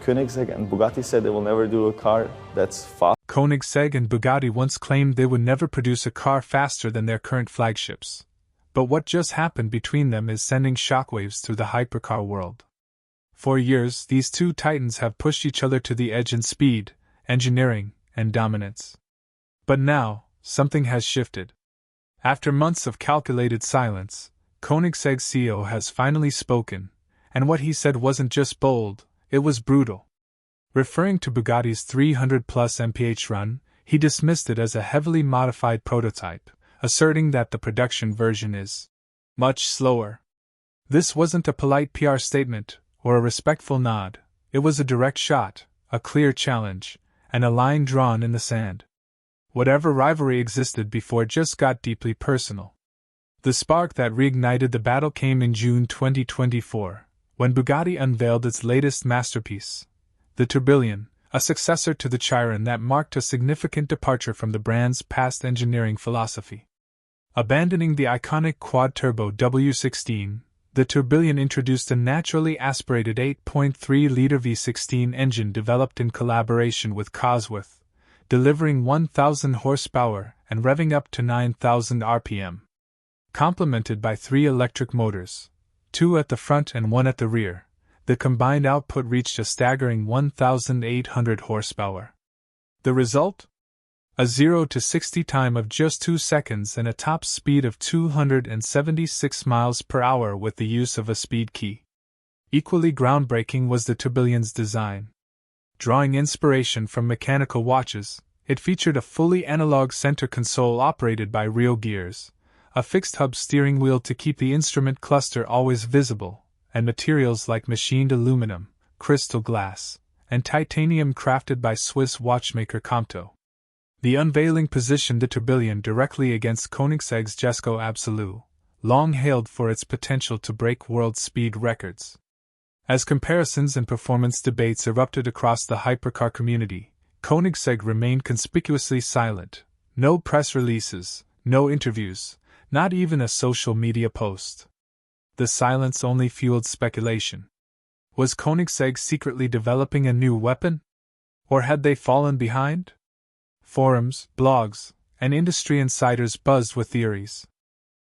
Koenigsegg and Bugatti said they will never do a car that's fast. Koenigsegg and Bugatti once claimed they would never produce a car faster than their current flagships. But what just happened between them is sending shockwaves through the hypercar world. For years, these two titans have pushed each other to the edge in speed, engineering, and dominance. But now, something has shifted. After months of calculated silence, Koenigsegg's CEO has finally spoken, and what he said wasn't just bold, it was brutal. Referring to Bugatti's 300-plus mph run, he dismissed it as a heavily modified prototype, asserting that the production version is much slower. This wasn't a polite PR statement or a respectful nod, it was a direct shot, a clear challenge, and a line drawn in the sand. Whatever rivalry existed before just got deeply personal. The spark that reignited the battle came in June 2024, when Bugatti unveiled its latest masterpiece, the Tourbillon, a successor to the Chiron that marked a significant departure from the brand's past engineering philosophy. Abandoning the iconic quad-turbo W16, the Tourbillon introduced a naturally aspirated 8.3-liter V16 engine developed in collaboration with Cosworth, delivering 1,000 horsepower and revving up to 9,000 RPM. Complemented by 3 electric motors, 2 at the front and 1 at the rear, the combined output reached a staggering 1,800 horsepower. The result? A 0 to 60 time of just 2 seconds and a top speed of 276 miles per hour with the use of a speed key. Equally groundbreaking was the Tourbillon's design. Drawing inspiration from mechanical watches, it featured a fully analog center console operated by real gears, a fixed hub steering wheel to keep the instrument cluster always visible, and materials like machined aluminum, crystal glass, and titanium crafted by Swiss watchmaker Comto. The unveiling positioned the Tourbillon directly against Koenigsegg's Jesko Absolute, long hailed for its potential to break world speed records. As comparisons and performance debates erupted across the hypercar community, Koenigsegg remained conspicuously silent. No press releases, no interviews, not even a social media post. The silence only fueled speculation. Was Koenigsegg secretly developing a new weapon? Or had they fallen behind? Forums, blogs, and industry insiders buzzed with theories.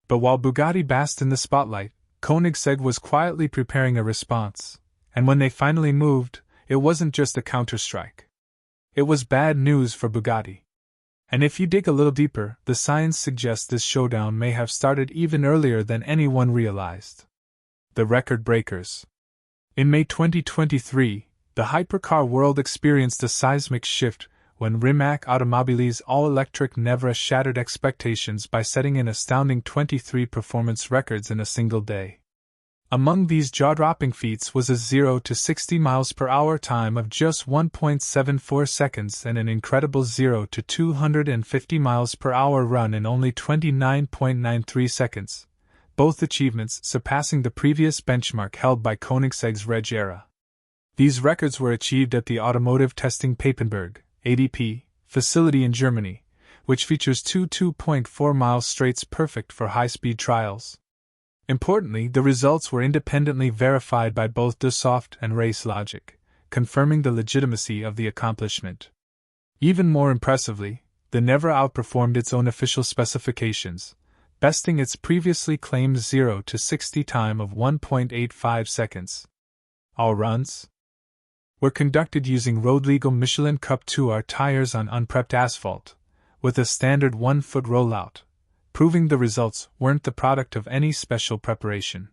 But while Bugatti basked in the spotlight, Koenigsegg was quietly preparing a response, and when they finally moved, it wasn't just a counterstrike. It was bad news for Bugatti. And if you dig a little deeper, the science suggests this showdown may have started even earlier than anyone realized. The record breakers. In May 2023, the hypercar world experienced a seismic shift when Rimac Automobile's all-electric Nevra shattered expectations by setting an astounding 23 performance records in a single day. Among these jaw-dropping feats was a 0 to 60 miles per hour time of just 1.74 seconds and an incredible 0 to 250 miles per hour run in only 29.93 seconds, both achievements surpassing the previous benchmark held by Koenigsegg's Reg era. These records were achieved at the Automotive Testing Papenburg (ADP) facility in Germany, which features two 2.4-mile straights perfect for high-speed trials. Importantly, the results were independently verified by both Dassault and Race Logic, confirming the legitimacy of the accomplishment. Even more impressively, the Nevra outperformed its own official specifications, besting its previously claimed 0 to 60 time of 1.85 seconds. All runs were conducted using road-legal Michelin Cup 2R tires on unprepped asphalt, with a standard 1-foot rollout, proving the results weren't the product of any special preparation.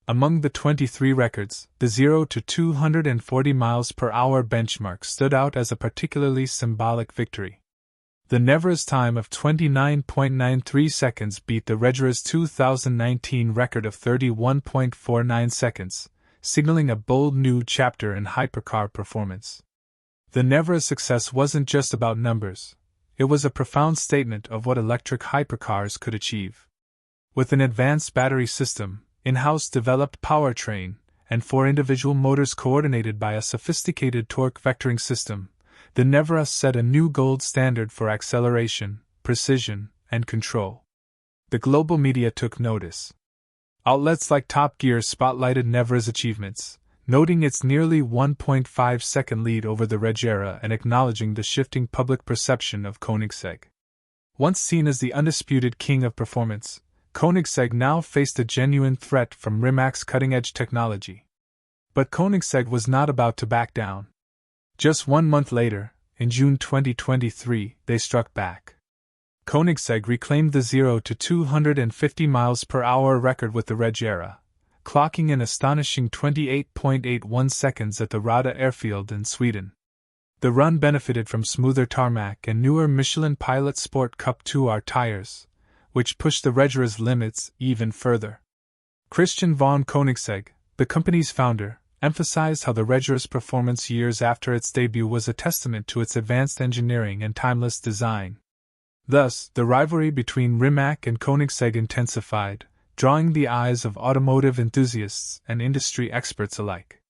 Among the 23 records, the 0 to 240 miles per hour benchmark stood out as a particularly symbolic victory. The Nevra's time of 29.93 seconds beat the Reggera's 2019 record of 31.49 seconds, signaling a bold new chapter in hypercar performance. The Nevra's success wasn't just about numbers. It was a profound statement of what electric hypercars could achieve. With an advanced battery system, in-house developed powertrain, and 4 individual motors coordinated by a sophisticated torque vectoring system, the Nevra set a new gold standard for acceleration, precision, and control. The global media took notice. Outlets like Top Gear spotlighted Nevra's achievements, noting its nearly 1.5-second lead over the Regera and acknowledging the shifting public perception of Koenigsegg. Once seen as the undisputed king of performance, Koenigsegg now faced a genuine threat from Rimac's cutting-edge technology. But Koenigsegg was not about to back down. Just 1 month later, in June 2023, they struck back. Koenigsegg reclaimed the 0 to 250 miles per hour record with the Regera, clocking an astonishing 28.81 seconds at the Rada airfield in Sweden. The run benefited from smoother tarmac and newer Michelin Pilot Sport Cup 2R tires, which pushed the Regera's limits even further. Christian von Koenigsegg, the company's founder, emphasized how the Regera's performance years after its debut was a testament to its advanced engineering and timeless design. Thus, the rivalry between Rimac and Koenigsegg intensified, drawing the eyes of automotive enthusiasts and industry experts alike.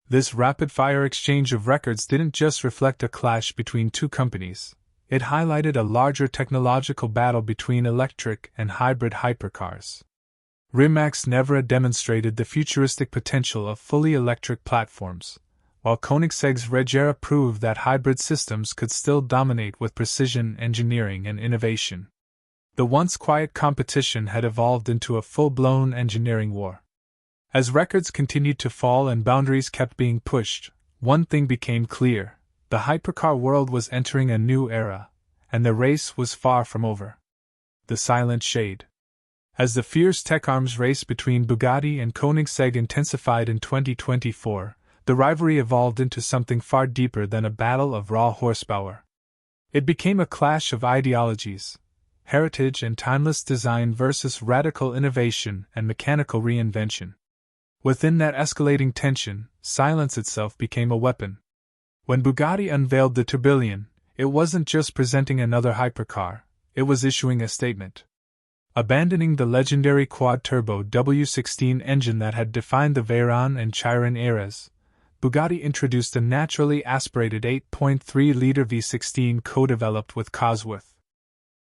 This rapid-fire exchange of records didn't just reflect a clash between two companies, it highlighted a larger technological battle between electric and hybrid hypercars. Rimac's Nevra demonstrated the futuristic potential of fully electric platforms, while Koenigsegg's Regera proved that hybrid systems could still dominate with precision engineering and innovation. The once quiet competition had evolved into a full-blown engineering war. As records continued to fall and boundaries kept being pushed, one thing became clear: the hypercar world was entering a new era, and the race was far from over. The silent shade. As the fierce tech arms race between Bugatti and Koenigsegg intensified in 2024, the rivalry evolved into something far deeper than a battle of raw horsepower. It became a clash of ideologies, heritage and timeless design versus radical innovation and mechanical reinvention. Within that escalating tension, silence itself became a weapon. When Bugatti unveiled the Tourbillon, it wasn't just presenting another hypercar, it was issuing a statement. Abandoning the legendary quad-turbo W16 engine that had defined the Veyron and Chiron eras, Bugatti introduced a naturally aspirated 8.3-liter V16 co-developed with Cosworth.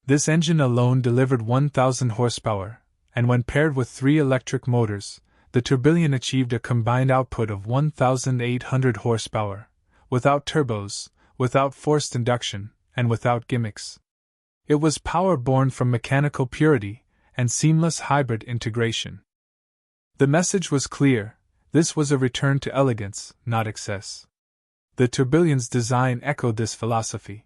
This engine alone delivered 1,000 horsepower, and when paired with 3 electric motors, the Tourbillon achieved a combined output of 1,800 horsepower, without turbos, without forced induction, and without gimmicks. It was power born from mechanical purity and seamless hybrid integration. The message was clear: this was a return to elegance, not excess. The Tourbillon's design echoed this philosophy.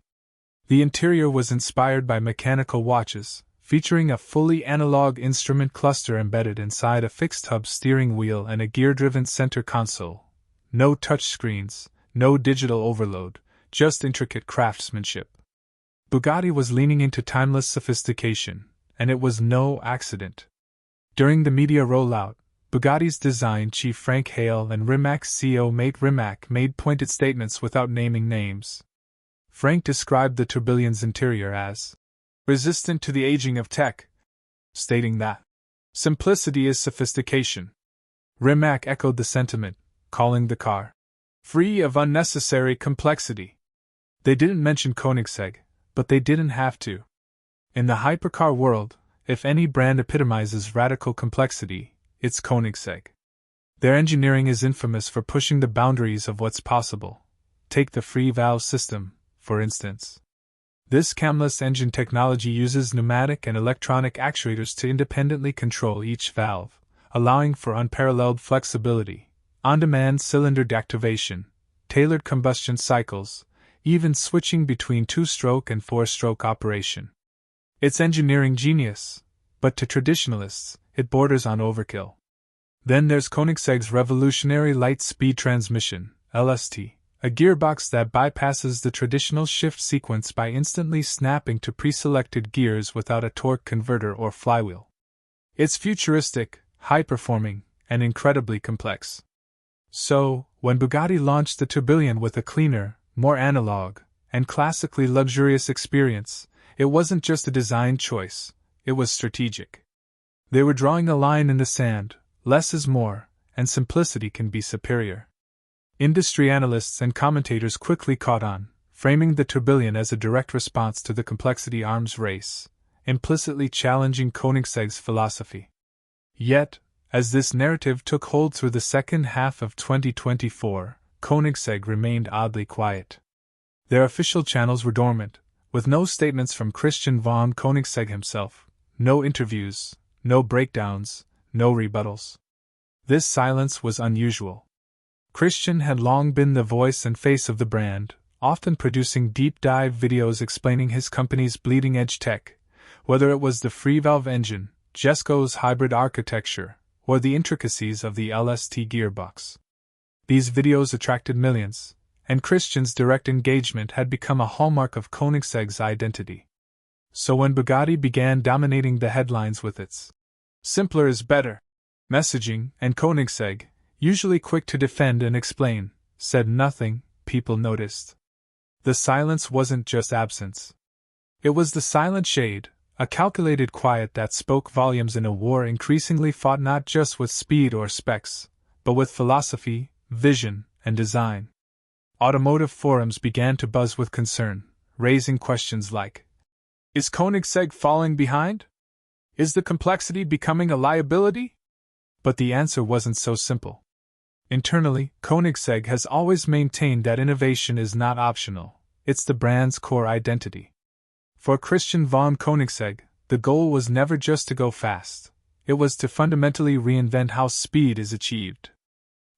The interior was inspired by mechanical watches, featuring a fully analog instrument cluster embedded inside a fixed-hub steering wheel and a gear-driven center console. No touchscreens, no digital overload, just intricate craftsmanship. Bugatti was leaning into timeless sophistication, and it was no accident. During the media rollout, Bugatti's design chief Frank Hale and Rimac's CEO mate Rimac made pointed statements without naming names. Frank described the Tourbillon's interior as resistant to the aging of tech, stating that simplicity is sophistication. Rimac echoed the sentiment, calling the car free of unnecessary complexity. They didn't mention Koenigsegg, but they didn't have to. In the hypercar world, if any brand epitomizes radical complexity, it's Koenigsegg. Their engineering is infamous for pushing the boundaries of what's possible. Take the free valve system, for instance. This camless engine technology uses pneumatic and electronic actuators to independently control each valve, allowing for unparalleled flexibility, on-demand cylinder deactivation, tailored combustion cycles, even switching between 2-stroke and 4-stroke operation. It's engineering genius, but to traditionalists, it borders on overkill. Then there's Koenigsegg's revolutionary light-speed transmission, LST, a gearbox that bypasses the traditional shift sequence by instantly snapping to pre-selected gears without a torque converter or flywheel. It's futuristic, high-performing, and incredibly complex. So, when Bugatti launched the Tourbillon with a cleaner, more analog, and classically luxurious experience, it wasn't just a design choice, it was strategic. They were drawing a line in the sand: less is more, and simplicity can be superior. Industry analysts and commentators quickly caught on, framing the Tourbillon as a direct response to the complexity arms race, implicitly challenging Koenigsegg's philosophy. Yet, As this narrative took hold through the second half of 2024, Koenigsegg remained oddly quiet. Their official channels were dormant, with no statements from Christian von Koenigsegg himself, no interviews, no breakdowns, no rebuttals. This silence was unusual. Christian had long been the voice and face of the brand, often producing deep-dive videos explaining his company's bleeding-edge tech, whether it was the free-valve engine, Jesko's hybrid architecture, or the intricacies of the LST gearbox. These videos attracted millions, and Christian's direct engagement had become a hallmark of Koenigsegg's identity. So when Bugatti began dominating the headlines with its "simpler is better" messaging, and Koenigsegg, usually quick to defend and explain, said nothing, people noticed. The silence wasn't just absence. It was the silent shade, a calculated quiet that spoke volumes in a war increasingly fought not just with speed or specs, but with philosophy, vision, and design. Automotive forums began to buzz with concern, raising questions like, "Is Koenigsegg falling behind? Is the complexity becoming a liability?" But the answer wasn't so simple. Internally, Koenigsegg has always maintained that innovation is not optional, it's the brand's core identity. For Christian von Koenigsegg, the goal was never just to go fast, it was to fundamentally reinvent how speed is achieved.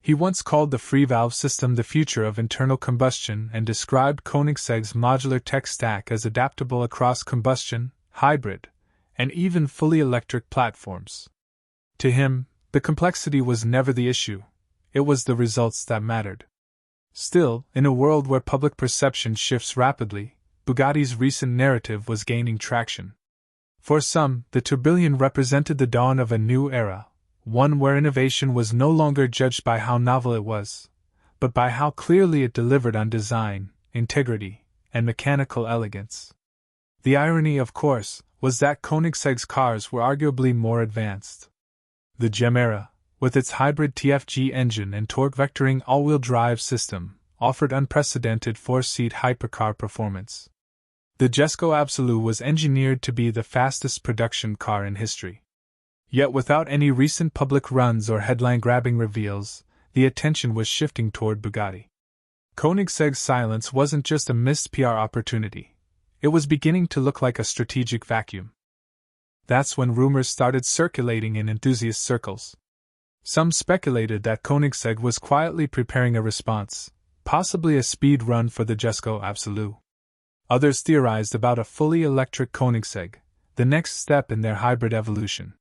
He once called the free-valve system the future of internal combustion and described Koenigsegg's modular tech stack as adaptable across combustion, hybrid, and even fully electric platforms. To him, the complexity was never the issue, it was the results that mattered. Still, in a world where public perception shifts rapidly, Bugatti's recent narrative was gaining traction. For some, the Tourbillon represented the dawn of a new era, one where innovation was no longer judged by how novel it was, but by how clearly it delivered on design, integrity, and mechanical elegance. The irony, of course, was that Koenigsegg's cars were arguably more advanced. The GEM era, with its hybrid TFG engine and torque-vectoring all-wheel drive system, offered unprecedented four-seat hypercar performance. The Jesko Absolute was engineered to be the fastest production car in history. Yet without any recent public runs or headline-grabbing reveals, the attention was shifting toward Bugatti. Koenigsegg's silence wasn't just a missed PR opportunity, it was beginning to look like a strategic vacuum. That's when rumors started circulating in enthusiast circles. Some speculated that Koenigsegg was quietly preparing a response, possibly a speed run for the Jesko Absolute. Others theorized about a fully electric Koenigsegg, the next step in their hybrid evolution.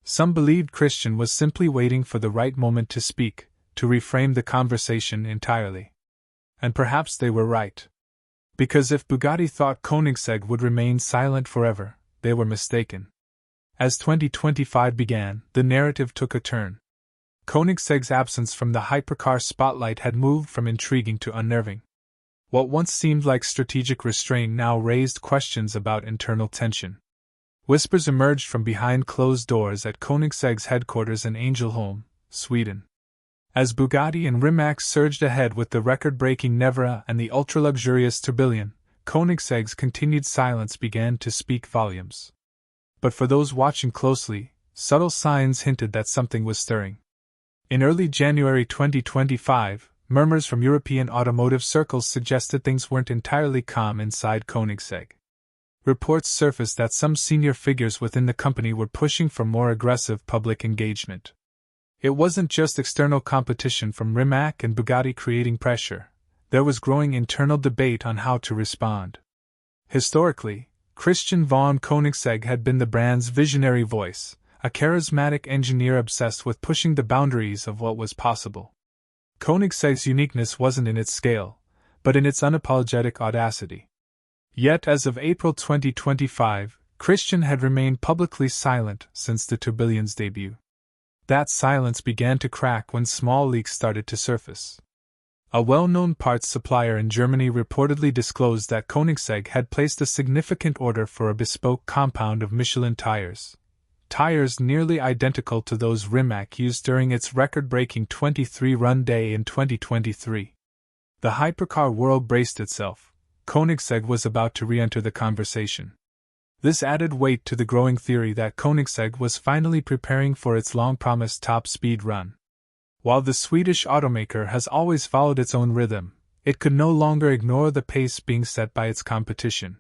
Some believed Christian was simply waiting for the right moment to speak, to reframe the conversation entirely. And perhaps they were right. Because if Bugatti thought Koenigsegg would remain silent forever, they were mistaken. As 2025 began, the narrative took a turn. Koenigsegg's absence from the hypercar spotlight had moved from intriguing to unnerving. What once seemed like strategic restraint now raised questions about internal tension. Whispers emerged from behind closed doors at Koenigsegg's headquarters in Ängelholm, Sweden. As Bugatti and Rimac surged ahead with the record-breaking Nevera and the ultra-luxurious Tourbillon, Koenigsegg's continued silence began to speak volumes. But for those watching closely, subtle signs hinted that something was stirring. In early January 2025, murmurs from European automotive circles suggested things weren't entirely calm inside Koenigsegg. Reports surfaced that some senior figures within the company were pushing for more aggressive public engagement. It wasn't just external competition from Rimac and Bugatti creating pressure, there was growing internal debate on how to respond. Historically, Christian von Koenigsegg had been the brand's visionary voice, a charismatic engineer obsessed with pushing the boundaries of what was possible. Koenigsegg's uniqueness wasn't in its scale, but in its unapologetic audacity. Yet as of April 2025, Christian had remained publicly silent since the Tourbillon's debut. That silence began to crack when small leaks started to surface. A well-known parts supplier in Germany reportedly disclosed that Koenigsegg had placed a significant order for a bespoke compound of Michelin tires. Tires nearly identical to those Rimac used during its record-breaking 23-run day in 2023. The hypercar world braced itself. Koenigsegg was about to re-enter the conversation. This added weight to the growing theory that Koenigsegg was finally preparing for its long-promised top-speed run. While the Swedish automaker has always followed its own rhythm, it could no longer ignore the pace being set by its competition.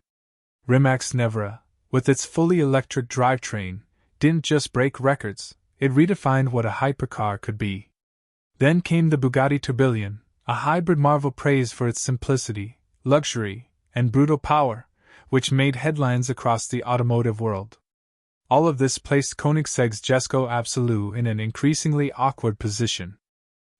Rimac's Nevera, with its fully electric drivetrain, didn't just break records, it redefined what a hypercar could be. Then came the Bugatti Tourbillon, a hybrid marvel praised for its simplicity, luxury, and brutal power, which made headlines across the automotive world. All of this placed Koenigsegg's Jesko Absolute in an increasingly awkward position.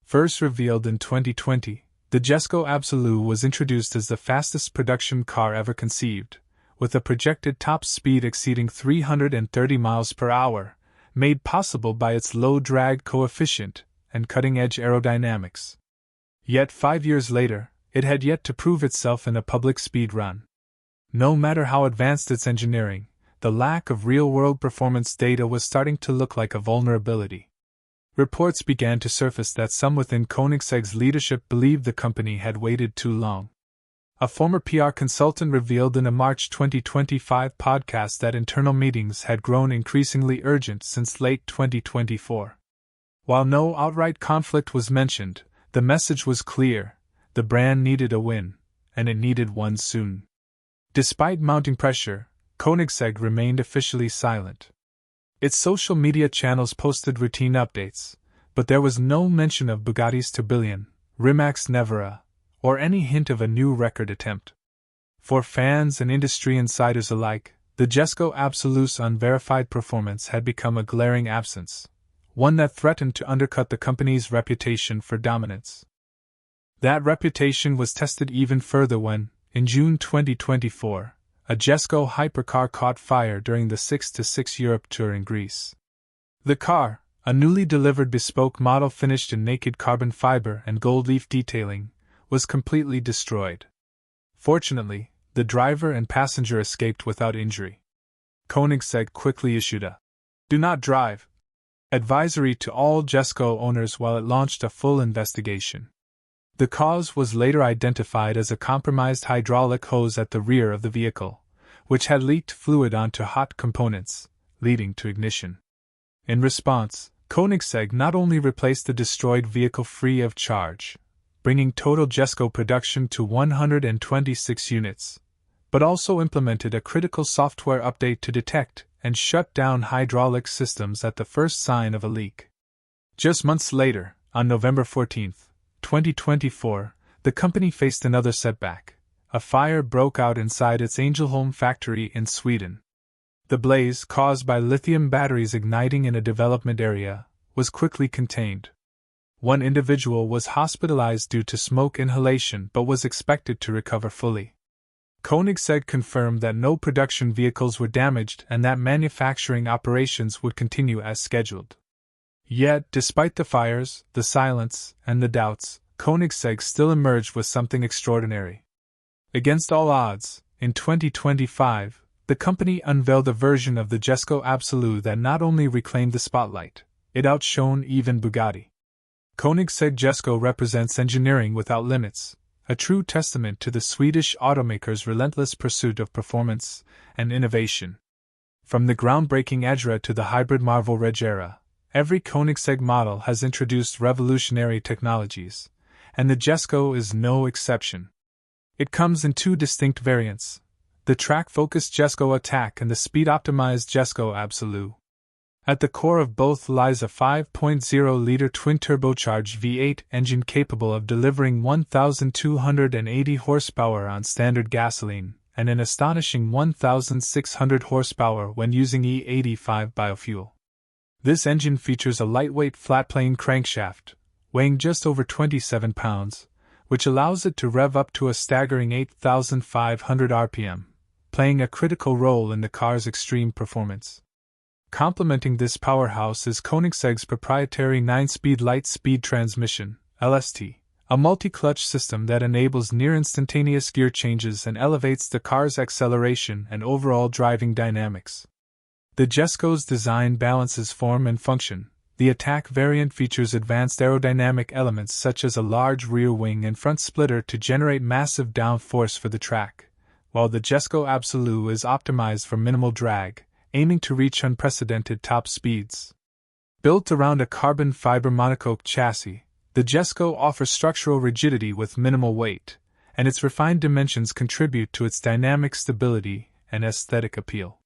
First revealed in 2020, the Jesko Absolute was introduced as the fastest production car ever conceived, with a projected top speed exceeding 330 miles per hour, made possible by its low drag coefficient and cutting-edge aerodynamics. Yet 5 years later, it had yet to prove itself in a public speed run. No matter how advanced its engineering, the lack of real-world performance data was starting to look like a vulnerability. Reports began to surface that some within Koenigsegg's leadership believed the company had waited too long. A former PR consultant revealed in a March 2025 podcast that internal meetings had grown increasingly urgent since late 2024. While no outright conflict was mentioned, the message was clear: the brand needed a win, and it needed one soon. Despite mounting pressure, Koenigsegg remained officially silent. Its social media channels posted routine updates, but there was no mention of Bugatti's Tourbillon, Rimac's Nevera, or any hint of a new record attempt. For fans and industry insiders alike, the Jesko Absolute's unverified performance had become a glaring absence, one that threatened to undercut the company's reputation for dominance. That reputation was tested even further when, in June 2024, a Jesko hypercar caught fire during the 6-6 Europe Tour in Greece. The car, a newly delivered bespoke model finished in naked carbon fiber and gold leaf detailing, was completely destroyed. Fortunately, the driver and passenger escaped without injury. Koenigsegg quickly issued a "Do not drive" advisory to all Jesko owners while it launched a full investigation. The cause was later identified as a compromised hydraulic hose at the rear of the vehicle, which had leaked fluid onto hot components, leading to ignition. In response, Koenigsegg not only replaced the destroyed vehicle free of charge, bringing total Jesko production to 126 units, but also implemented a critical software update to detect and shut down hydraulic systems at the first sign of a leak. Just months later, on November 14, 2024, the company faced another setback. A fire broke out inside its Ängelholm factory in Sweden. The blaze, caused by lithium batteries igniting in a development area, was quickly contained. One individual was hospitalized due to smoke inhalation but was expected to recover fully. Koenigsegg confirmed that no production vehicles were damaged and that manufacturing operations would continue as scheduled. Yet, despite the fires, the silence, and the doubts, Koenigsegg still emerged with something extraordinary. Against all odds, in 2025, the company unveiled a version of the Jesko Absolute that not only reclaimed the spotlight, it outshone even Bugatti. Koenigsegg Jesko represents engineering without limits, a true testament to the Swedish automaker's relentless pursuit of performance and innovation. From the groundbreaking Agera to the hybrid marvel Regera, every Koenigsegg model has introduced revolutionary technologies, and the Jesko is no exception. It comes in two distinct variants: the track-focused Jesko Attack and the speed-optimized Jesko Absolute. At the core of both lies a 5.0-liter twin-turbocharged V8 engine capable of delivering 1,280 horsepower on standard gasoline, and an astonishing 1,600 horsepower when using E85 biofuel. This engine features a lightweight flat-plane crankshaft, weighing just over 27 pounds, which allows it to rev up to a staggering 8,500 RPM, playing a critical role in the car's extreme performance. Complementing this powerhouse is Koenigsegg's proprietary 9-speed light-speed transmission, LST, a multi-clutch system that enables near-instantaneous gear changes and elevates the car's acceleration and overall driving dynamics. The Jesko's design balances form and function. The Attack variant features advanced aerodynamic elements such as a large rear wing and front splitter to generate massive downforce for the track, while the Jesko Absolute is optimized for minimal drag, aiming to reach unprecedented top speeds. Built around a carbon fiber monocoque chassis, the Jesko offers structural rigidity with minimal weight, and its refined dimensions contribute to its dynamic stability and aesthetic appeal.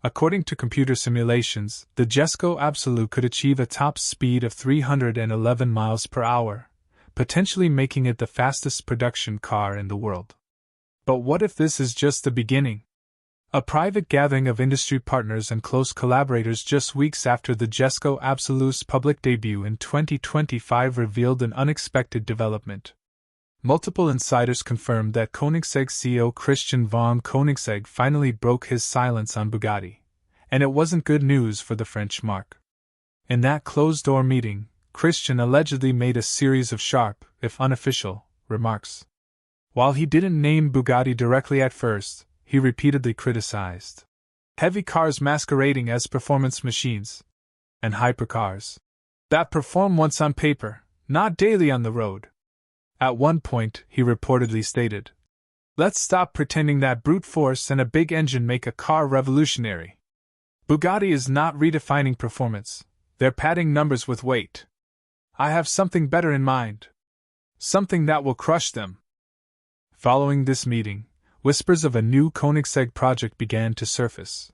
According to computer simulations, the Jesko Absolute could achieve a top speed of 311 miles per hour, potentially making it the fastest production car in the world. But what if this is just the beginning? A private gathering of industry partners and close collaborators just weeks after the Jesko Absolute's public debut in 2025 revealed an unexpected development. Multiple insiders confirmed that Koenigsegg CEO Christian von Koenigsegg finally broke his silence on Bugatti, and it wasn't good news for the French marque. In that closed-door meeting, Christian allegedly made a series of sharp, if unofficial, remarks. While he didn't name Bugatti directly at first, he repeatedly criticized heavy cars masquerading as performance machines, and hypercars that perform once on paper, not daily on the road. At one point, he reportedly stated, "Let's stop pretending that brute force and a big engine make a car revolutionary. Bugatti is not redefining performance, they're padding numbers with weight. I have something better in mind. Something that will crush them." Following this meeting, whispers of a new Koenigsegg project began to surface.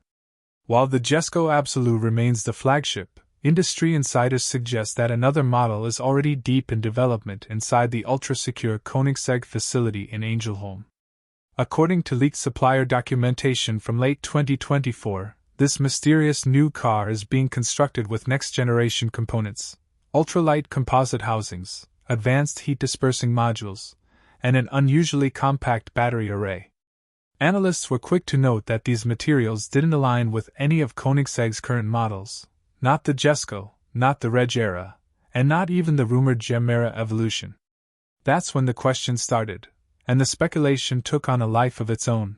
While the Jesko Absolute remains the flagship, industry insiders suggest that another model is already deep in development inside the ultra-secure Koenigsegg facility in Angelholm. According to leaked supplier documentation from late 2024, this mysterious new car is being constructed with next-generation components, ultralight composite housings, advanced heat-dispersing modules, and an unusually compact battery array. Analysts were quick to note that these materials didn't align with any of Koenigsegg's current models, not the Jesko, not the Regera, and not even the rumored Gemera Evolution. That's when the question started, and the speculation took on a life of its own.